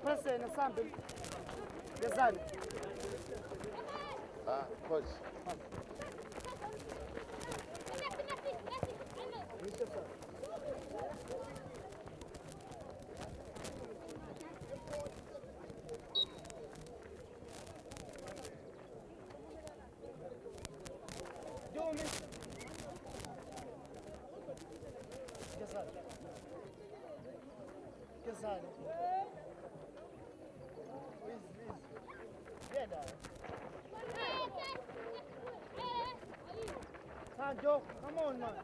Presena sambil. Gezani. Coach. Gezani. Sanjo, come on, man.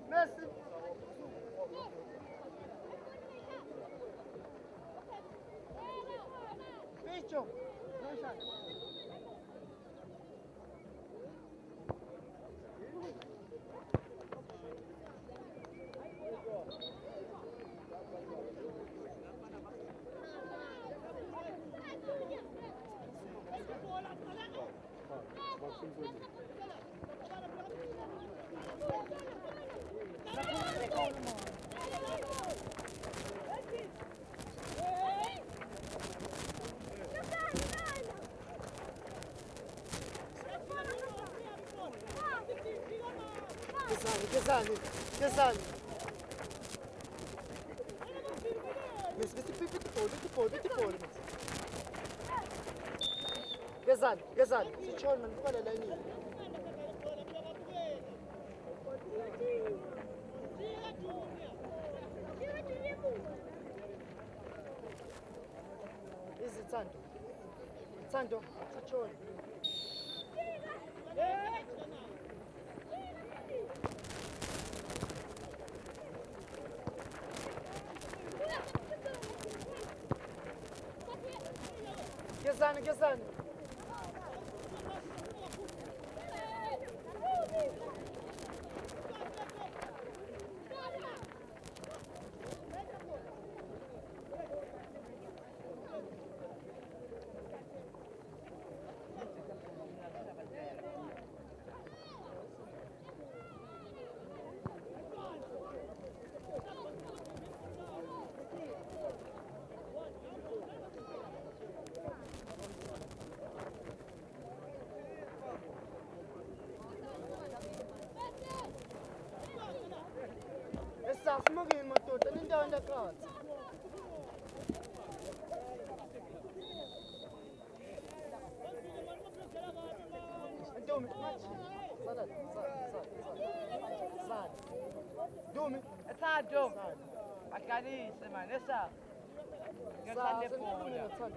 Messi. Bicho. Gezani. Gezani. Sichona ngikole la yini. Sando, sichona. Gezani. Smoking motor, turning down the cars. It's not joke. I can't eat, man. It's up. You're Sunday for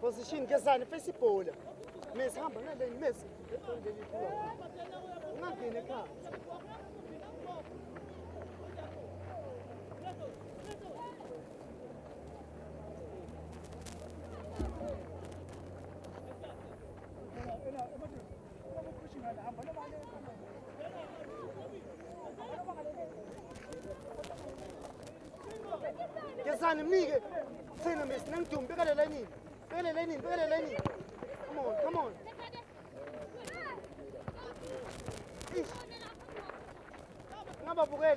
Position Gezani, face pole. Miss Humber, miss. Not in the car. Gezani, me. Send a miss, Nantum, bigger than Lenin. Come on. Ish. Ngaba bugel.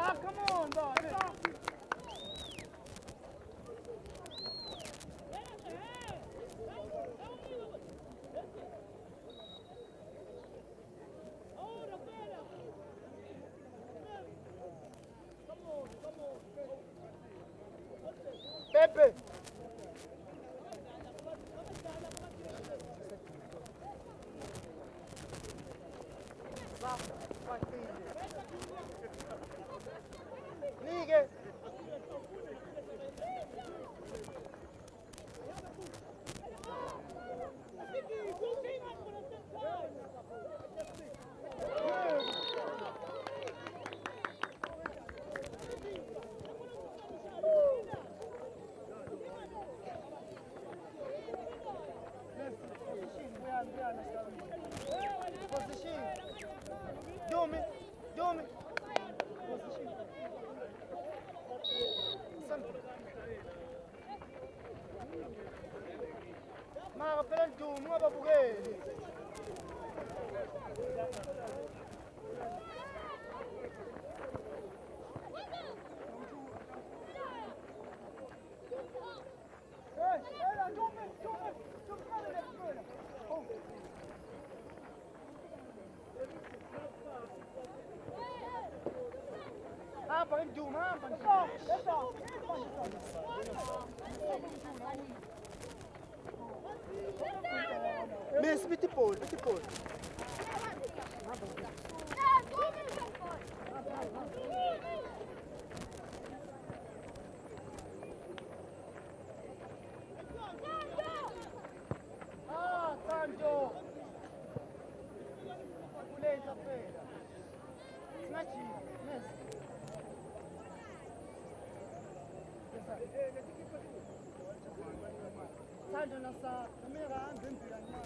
Ah, come on, dog. Pepe. Ligue. Position. Do me. Position. Mara pela do mo ba bugeli. Paling Juma, Miss, metti Paul. Ah, Sanjo. Pulenta feira. Snatchy, miss. Sanjo nasa kamera dentro ya nyuma.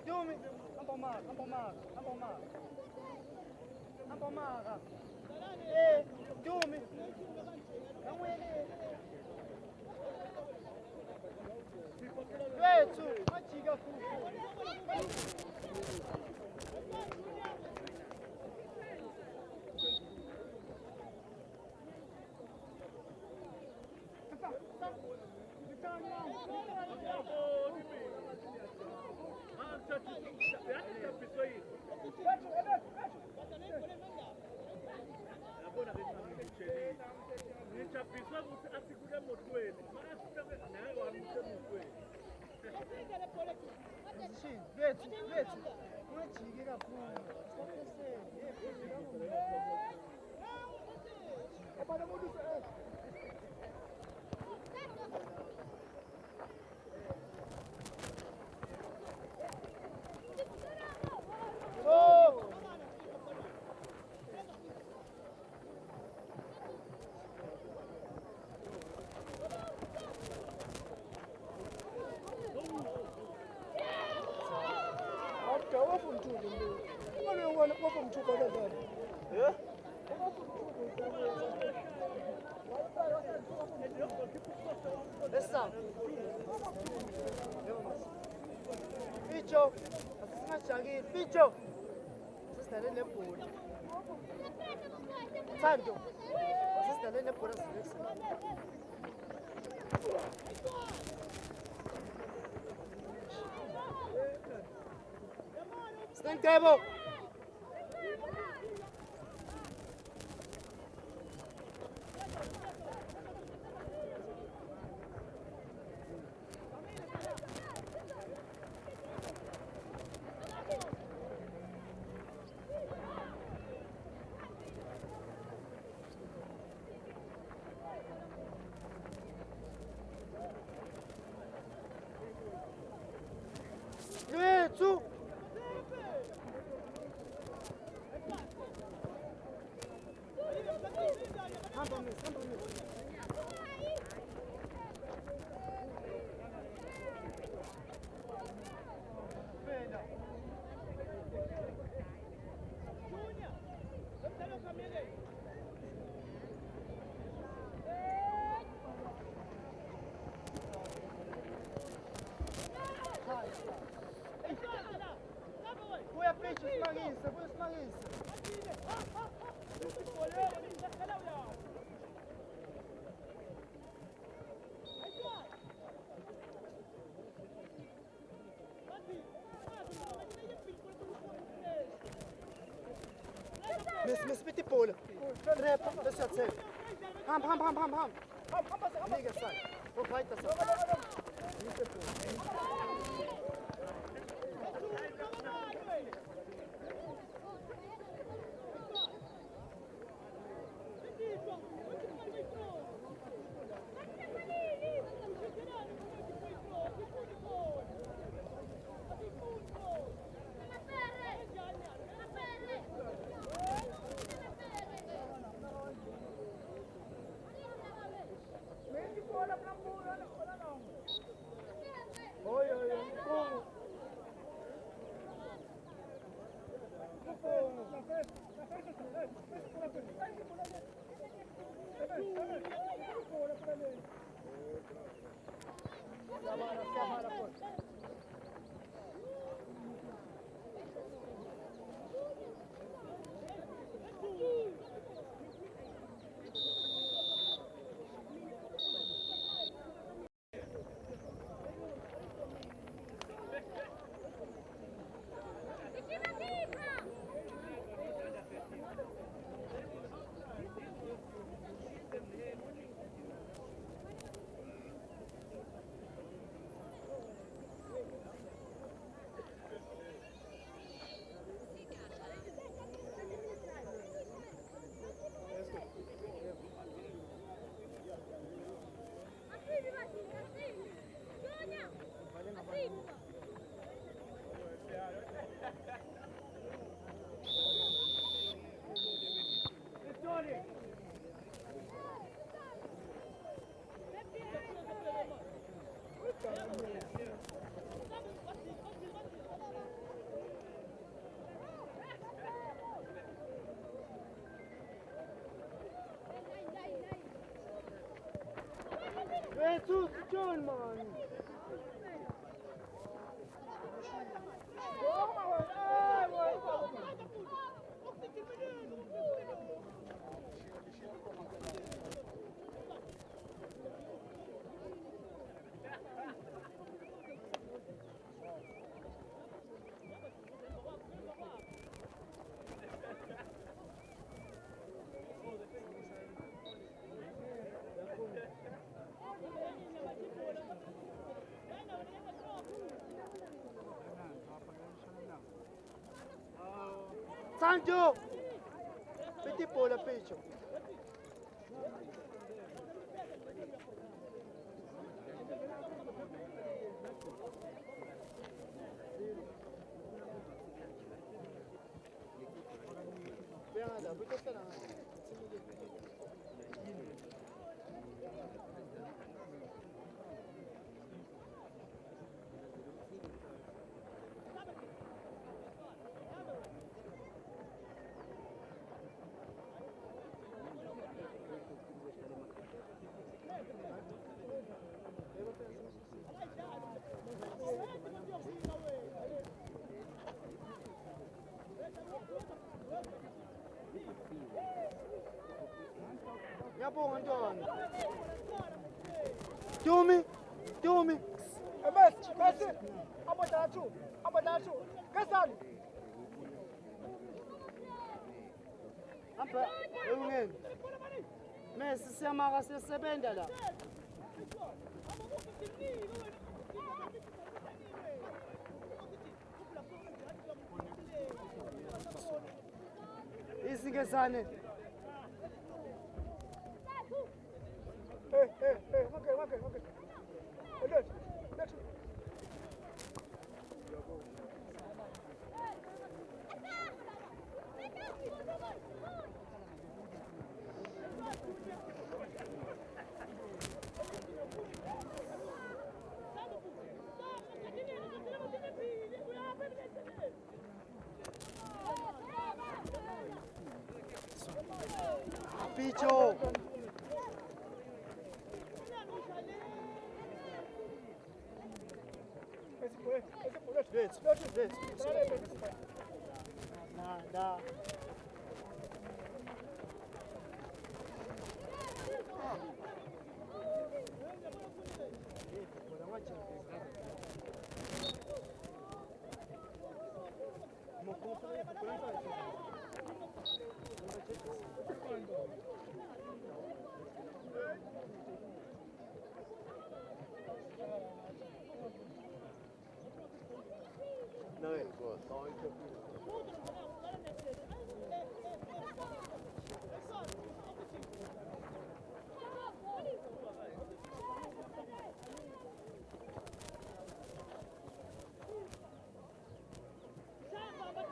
Do me. Ampomara. Do me. Não ele. Vetu, matiga Picho, asisina Picho, asisina le ball. Santo, asisina Madalena por hacerse. Stand Gabo. Zu. Põe a frente os Marisa, põe os Marisa. Miss bitte Pole. Trepa, das ist erzählt. Ham. Mega Zeit. Wo weiter so? Nicht der Pole. Jesus, John, man. Sancho! Piti po la pecho. Vean la, ¿por qué está la? Ngiyabonga Ntwana. Dumi. Messi. Abadatu. Kesani. Hamba ewungeni. Messi siyamaka siyasebenza la. Isingezane. Okay. Let's. Picho. Let's. Da.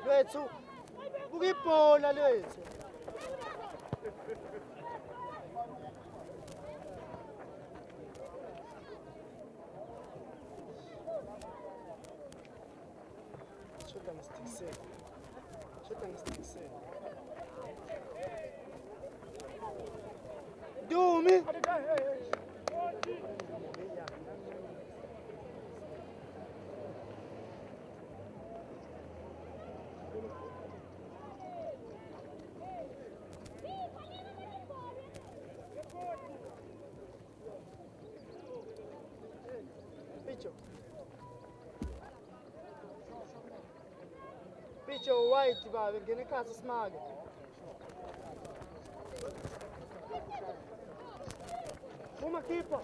Lethu. Buka ibhola lethu. Shoda ngistikisela. Dumi. Picho white baba ngene ekhaya simake. Uma keeper.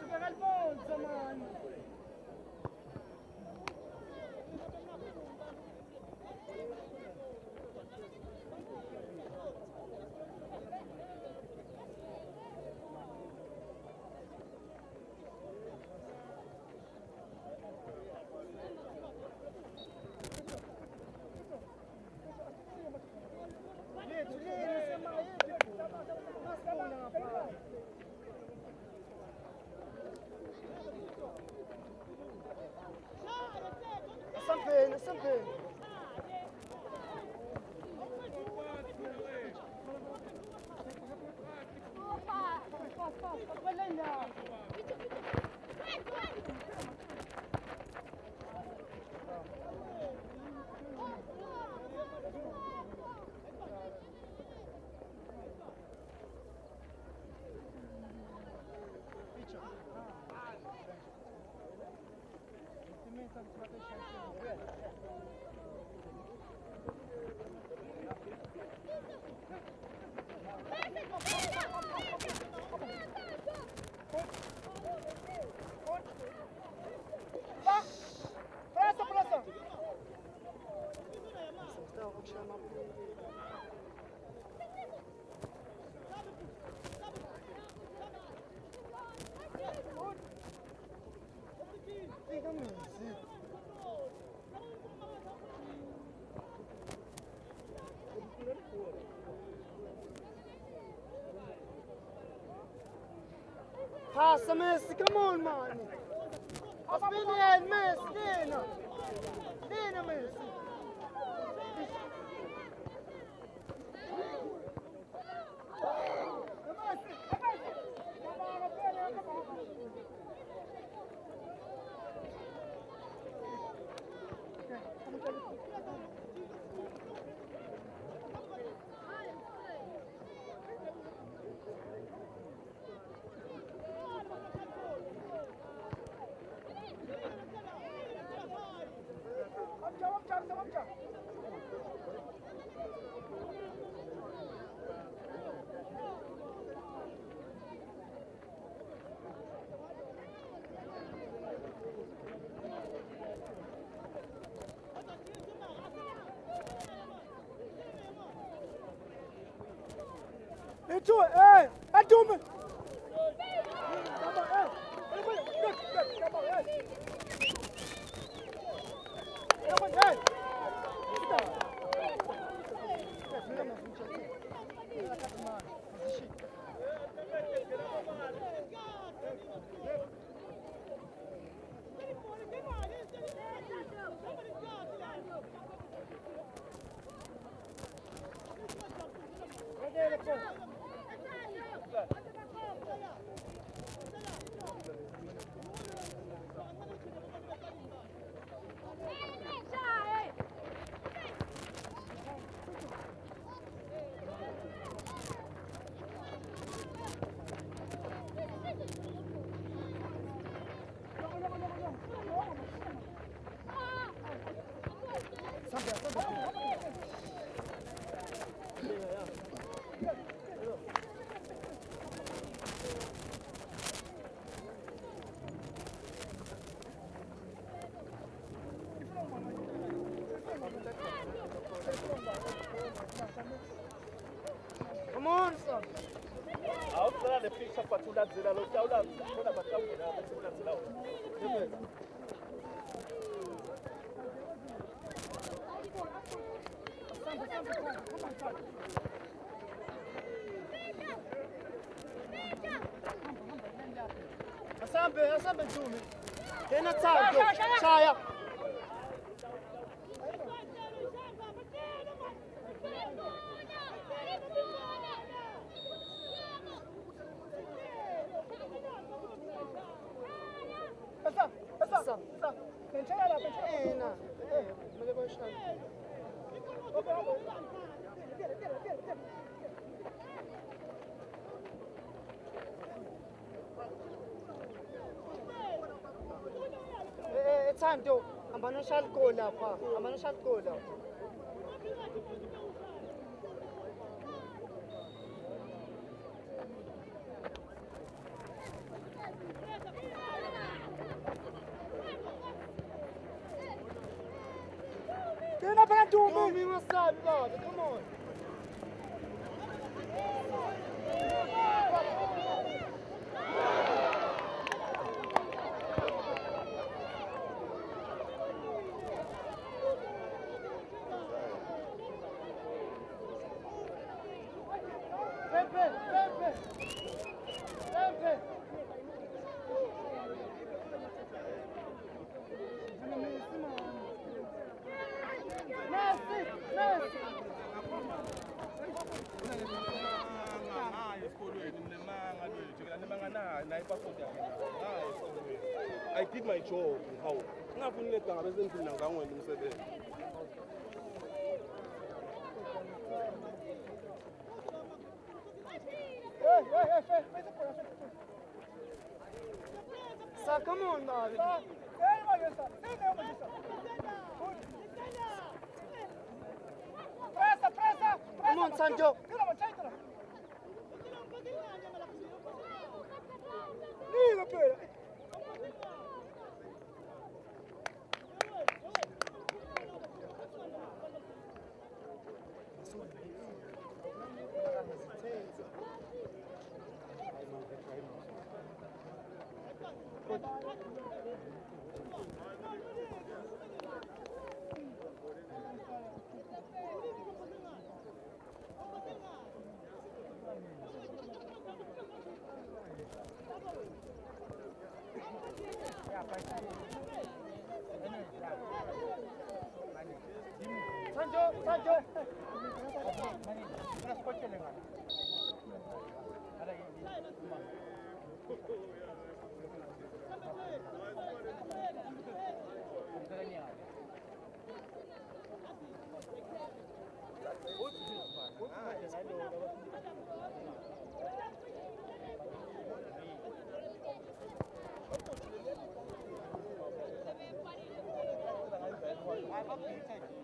Super Alfonso, man. Something. Fica mesmo. Sasa, Messi, come on, man. Spin the head, Messi, Dana. Dana, Messi. Itu, aduh. Come on, son. Ahora le fixa para tu lado, lo que habla, una batalla, una lado. Asambe Jumi. Tena tsago. Shaya. Time to. Amano shal goal pa. Amano shal goal. Tena para tu, Come on, Masabi, Lord. Come on. I did my job. How? Ngafuni letanga bese ngidina ngangwe umsebenzi. Sa, come on, Bobby. Come on, Sanjo. Sanjo, Sanjo. Una spot ke lenga. Ada ini. I'm up to